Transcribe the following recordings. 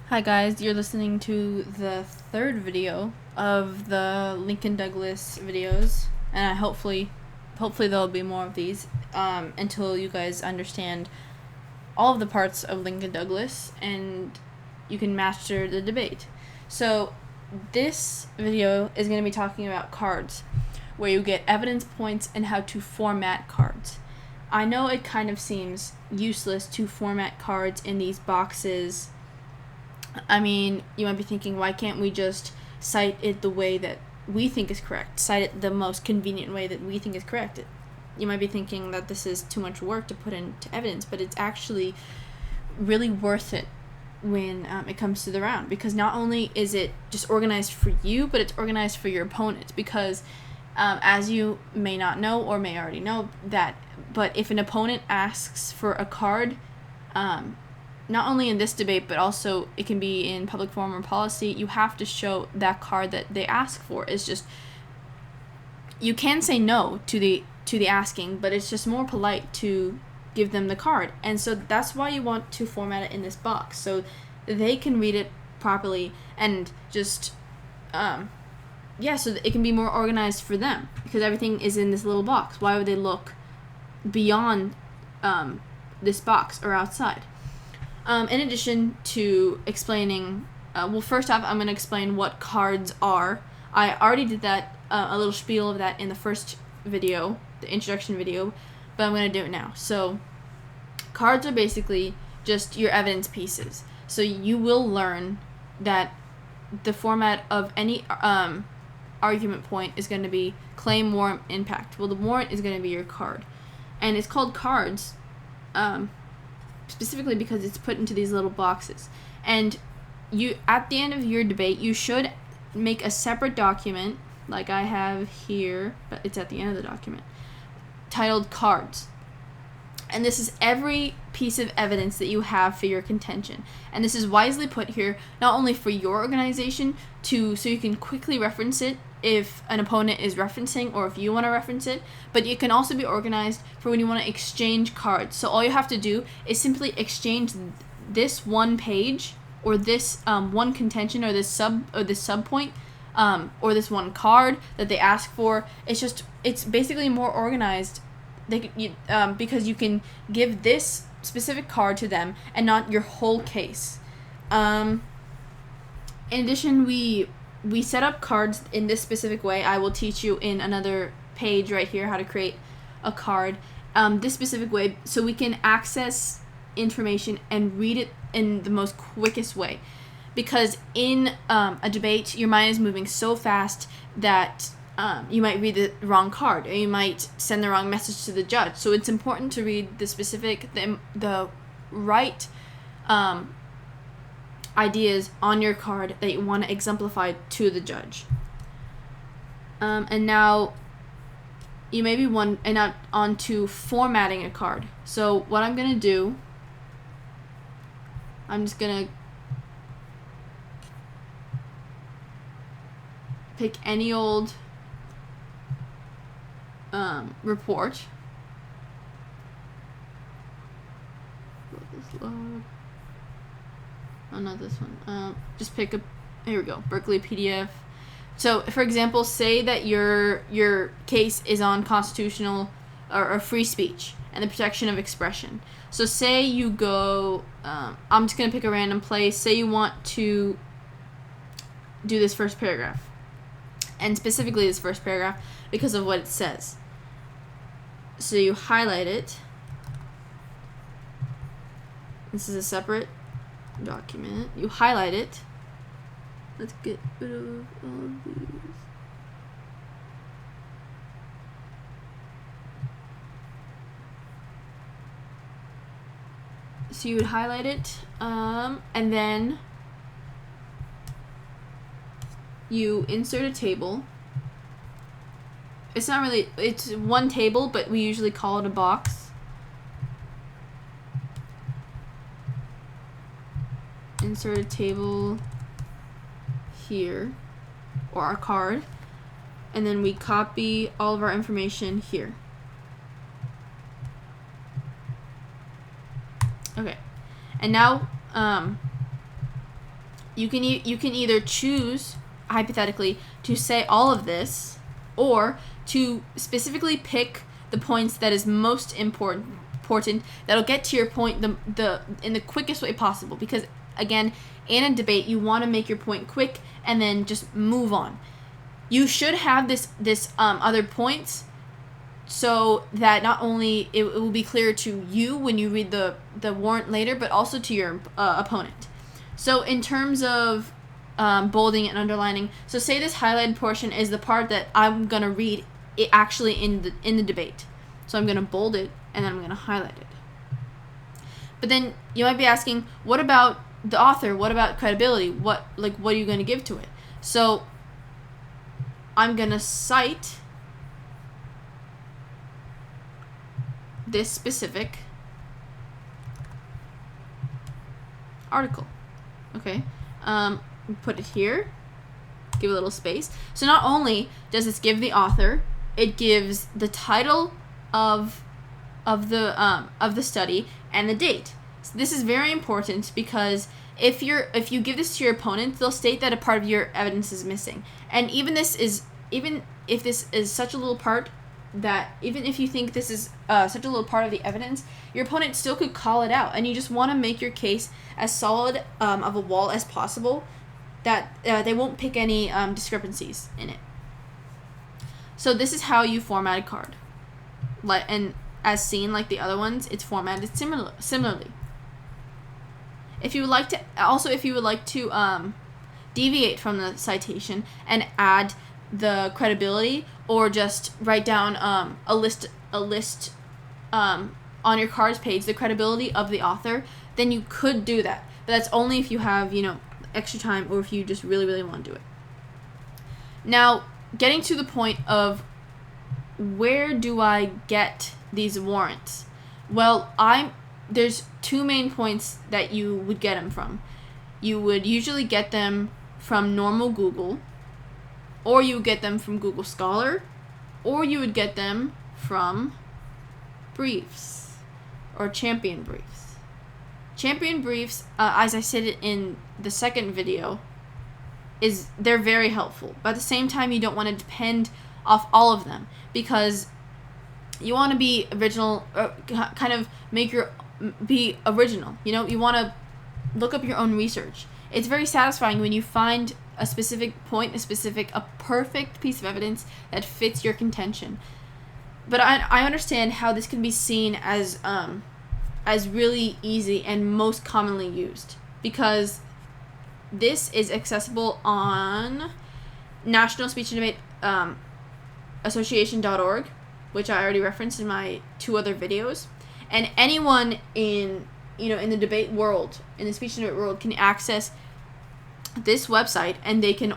Hi guys, you're listening to the third video of the Lincoln Douglas videos, and hopefully there'll be more of these until you guys understand all of the parts of Lincoln Douglas and you can master the debate. So this video is going to be talking about cards, where you get evidence points and how to format cards. I know it kind of seems useless to format cards in these boxes. I mean, you might be thinking, why can't we just cite it the way that we think is correct? Cite it the most convenient way that we think is correct. You might be thinking that this is too much work to put into evidence, but it's actually really worth it when it comes to the round, because not only is it just organized for you, but it's organized for your opponent, because as you may not know or may already know that, but if an opponent asks for a card, not only in this debate, but also it can be in public forum or policy, you have to show that card that they ask for. It's just, you can say no to the asking, but it's just more polite to give them the card. And so that's why you want to format it in this box, so they can read it properly and just so that it can be more organized for them, because everything is in this little box. Why would they look beyond this box or outside? In addition to explaining, first off, I'm going to explain what cards are. I already did that, a little spiel of that in the first video, the introduction video, but I'm going to do it now. So, cards are basically just your evidence pieces. So you will learn that the format of any argument point is going to be claim, warrant, impact. Well, the warrant is going to be your card. And it's called cards, specifically because it's put into these little boxes. And you, at the end of your debate, you should make a separate document, like I have here, but it's at the end of the document, titled cards. And this is every piece of evidence that you have for your contention. And this is wisely put here, not only for your organization, so you can quickly reference it if an opponent is referencing, or if you want to reference it, but it can also be organized for when you want to exchange cards. So all you have to do is simply exchange this one page, or this one contention, or this sub point, or this one card that they ask for. It's basically more organized. Because you can give this specific card to them and not your whole case. In addition, we set up cards in this specific way. I will teach you in another page right here how to create a card this specific way, so we can access information and read it in the most quickest way. Because in a debate, your mind is moving so fast that you might read the wrong card, or you might send the wrong message to the judge. So it's important to read the right ideas on your card that you want to exemplify to the judge. And now you may be on to formatting a card. So what I'm gonna do, I'm just gonna pick any old report. Let this load. Oh, not this one. Just pick here we go, Berkeley PDF. So, for example, say that your case is on constitutional or free speech and the protection of expression. So say you go, I'm just going to pick a random place. Say you want to do this first paragraph. And specifically this first paragraph because of what it says. So you highlight it. This is a separate document. You highlight it. Let's get rid of all of these. So you would highlight it, and then you insert a table. It's not really, it's one table, but we usually call it a box. Insert a table here, or our card, and then we copy all of our information here. Okay, and now you can either choose, hypothetically, to say all of this, or to specifically pick the points that is most important that'll get to your point in the quickest way possible. Because again, in a debate, you want to make your point quick and then just move on. You should have this other points, so that not only it will be clear to you when you read the warrant later, but also to your opponent. So in terms of bolding and underlining, so say this highlighted portion is the part that I'm gonna read it actually in the debate. So I'm gonna bold it and then I'm gonna highlight it. But then you might be asking, what about the author? What about credibility? What are you gonna give to it? So I'm gonna cite this specific article. Okay, put it here, give a little space. So not only does this give the author, it gives the title of the study and the date. So this is very important, because if you give this to your opponent, they'll state that a part of your evidence is missing. And even if this is such a little part, that even if you think this is such a little part of the evidence, your opponent still could call it out, and you just want to make your case as solid of a wall as possible, that they won't pick any discrepancies in it. So this is how you format a card, and as seen like the other ones, it's formatted similarly. If you would like to deviate from the citation and add the credibility, or just write down a list on your cards page, the credibility of the author, then you could do that. But that's only if you have extra time, or if you just really, really want to do it. Now, getting to the point of where do I get these warrants? Well, there's two main points that you would get them from. You would usually get them from normal Google, or you would get them from Google Scholar, or you would get them from Briefs or Champion Briefs. Champion Briefs, as I said in the second video, they're very helpful. But at the same time, you don't want to depend off all of them, because you want to be original, kind of be original. You want to look up your own research. It's very satisfying when you find a specific point, a perfect piece of evidence that fits your contention. But I understand how this can be seen as really easy and most commonly used, because this is accessible on National Speech and Debate Association.org, which I already referenced in my 2 other videos. And anyone in the debate world, in the speech and debate world, can access this website, and they can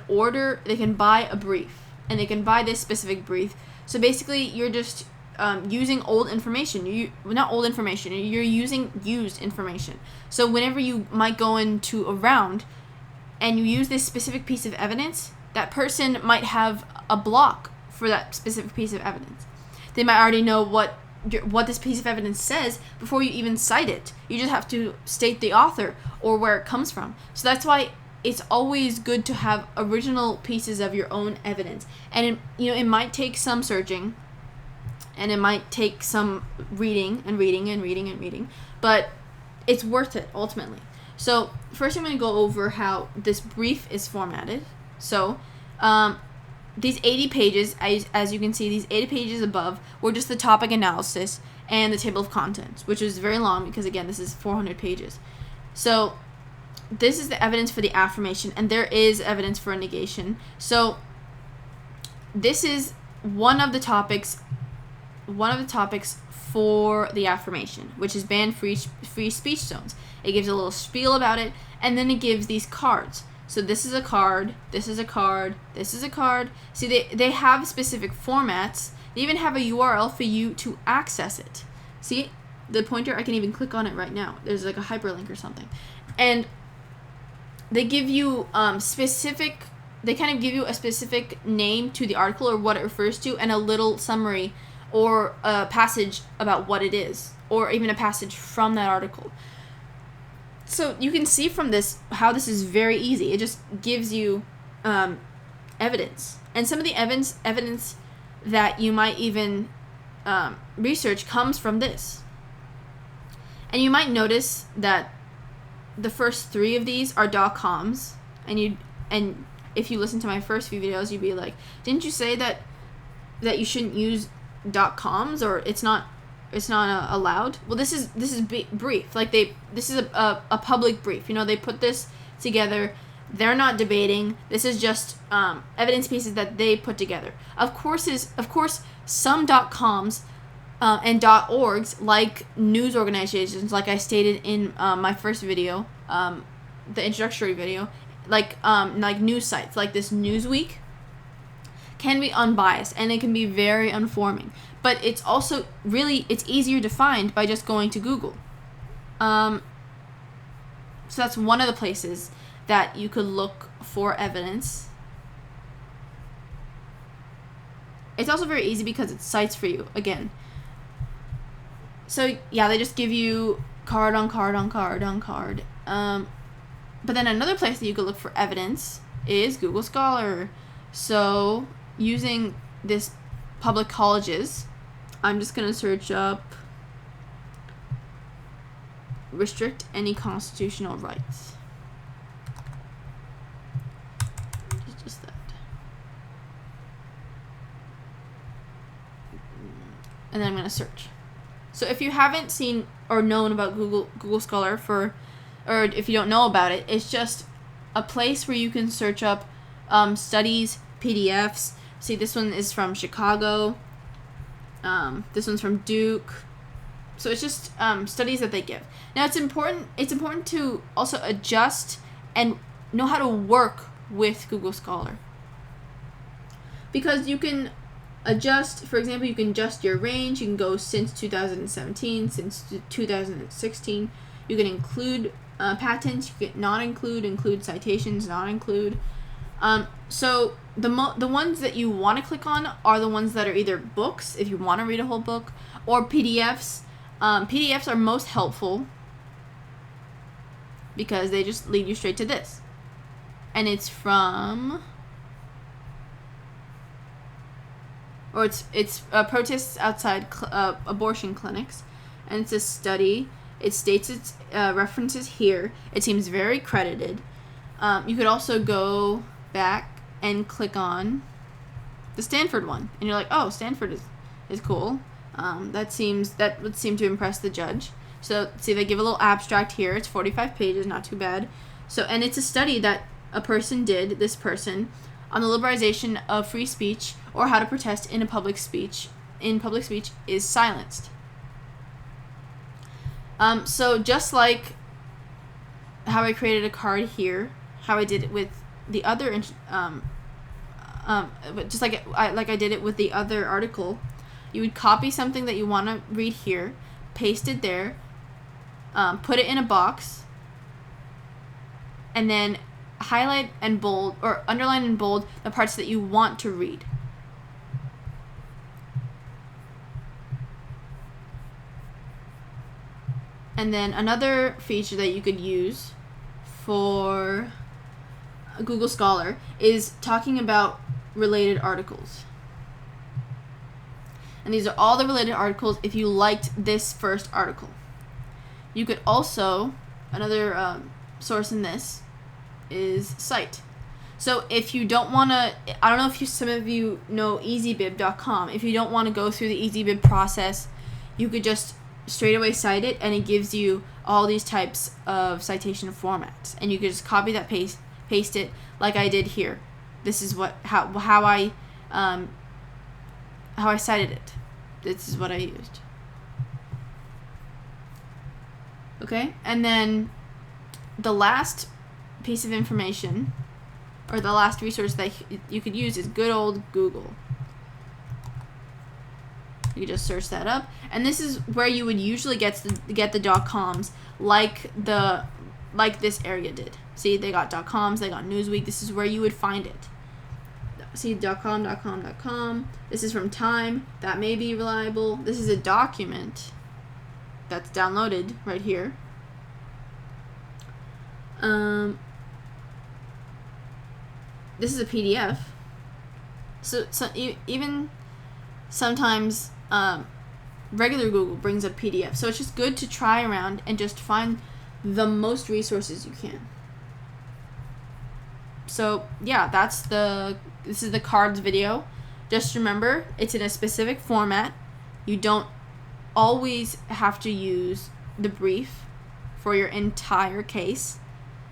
buy a brief, and they can buy this specific brief. So basically, you're just using old information. You're using used information. So whenever you might go into a round and you use this specific piece of evidence, that person might have a block for that specific piece of evidence. They might already know what this piece of evidence says before you even cite it. You just have to state the author or where it comes from. So that's why it's always good to have original pieces of your own evidence. And it might take some searching, and it might take some reading, but it's worth it ultimately. So first I'm going to go over how this brief is formatted. So these 80 pages, as you can see, these 80 pages above were just the topic analysis and the table of contents, which is very long because, again, this is 400 pages. So this is the evidence for the affirmation, and there is evidence for a negation. So this is one of the topics for the affirmation, which is ban free speech zones. It gives a little spiel about it, and then it gives these cards. So this is a card, this is a card, this is a card. See, they have specific formats. They even have a URL for you to access it. See, the pointer, I can even click on it right now. There's like a hyperlink or something. And they give you they kind of give you a specific name to the article or what it refers to, and a little summary or a passage about what it is, or even a passage from that article. So you can see from this how this is very easy. It just gives you evidence. And some of the evidence that you might even research comes from this. And you might notice that the first 3 of these are .coms, and if you listen to my first few videos, you'd be like, didn't you say that you shouldn't use .coms, or it's not allowed? Well, this is brief. Like this is a public brief. You know, they put this together. They're not debating. This is just evidence pieces that they put together. Of course, some .coms and .orgs, like news organizations, like I stated in my first video, the introductory video, like news sites like this Newsweek, can be unbiased and it can be very informing. But it's also it's easier to find by just going to Google. So that's one of the places that you could look for evidence. It's also very easy because it cites for you again. So yeah, they just give you card on card on card on card. But then another place that you could look for evidence is Google Scholar. So using this public colleges, I'm just going to search up restrict any constitutional rights. Just that. And then I'm going to search. So if you haven't seen or known about Google Scholar or if you don't know about it, it's just a place where you can search up studies, PDFs. See, this one is from Chicago. This one's from Duke. So it's just studies that they give. Now it's important to also adjust and know how to work with Google Scholar. Because you can adjust, for example, you can adjust your range. You can go since 2017, since 2016. You can include patents, you can not include citations, not include. So the ones that you want to click on are the ones that are either books, if you want to read a whole book, or PDFs. PDFs are most helpful because they just lead you straight to this. And it's from, or it's protests outside abortion clinics, and it's a study. It states its references here. It seems very credited. You could also go back and click on the Stanford one, and you're like, oh, Stanford is cool. That would seem to impress the judge. So see, they give a little abstract here. It's 45 pages, not too bad. So, and it's a study that a person did, this person, on the liberalization of free speech or how to protest in public speech is silenced. So just like how I created a card here, how I did it with the other, just like I did it with the other article, you would copy something that you want to read here, paste it there, put it in a box, and then highlight and bold or underline and bold the parts that you want to read. And then another feature that you could use for Google Scholar is talking about related articles. And these are all the related articles if you liked this first article. You could also, another source in this is Cite. So if you don't want to, I don't know if some of you know EasyBib.com. If you don't want to go through the EasyBib process, you could just straight away cite it, and it gives you all these types of citation formats, and you could just copy that, paste it like I did here. This is how I cited it. This is what I used. Okay, and then the last piece of information, or the last resource that you could use, is good old Google. You could just search that up, and this is where you would usually get the .coms, like this area did. See, they got .coms, they got Newsweek. This is where you would find it. See, .com. This is from Time. That may be reliable. This is a document that's downloaded right here. This is a PDF. So even sometimes regular Google brings up PDF. So it's just good to try around and just find the most resources you can. So yeah, this is the cards video. Just remember, it's in a specific format. You don't always have to use the brief for your entire case,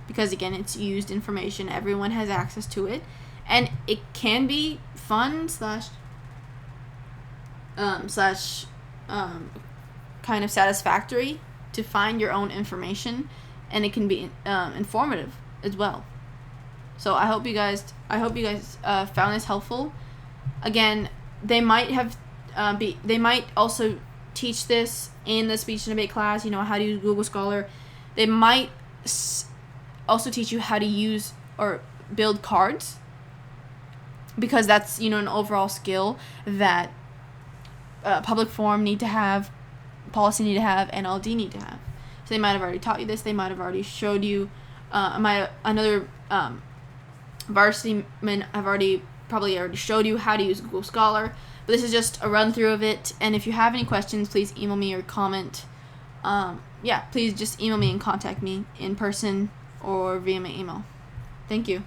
because again, it's used information. Everyone has access to it, and it can be fun slash kind of satisfactory to find your own information, and it can be informative as well. So I hope you guys found this helpful. Again, they might also teach this in the speech and debate class, how to use Google Scholar. They might also teach you how to use or build cards, because that's, an overall skill that public forum need to have, policy need to have, and LD need to have. So they might have already taught you this. They might have already showed you. Another varsity men have probably already showed you how to use Google Scholar. But this is just a run through of it. And if you have any questions, please email me or comment. Please just email me and contact me in person or via my email. Thank you.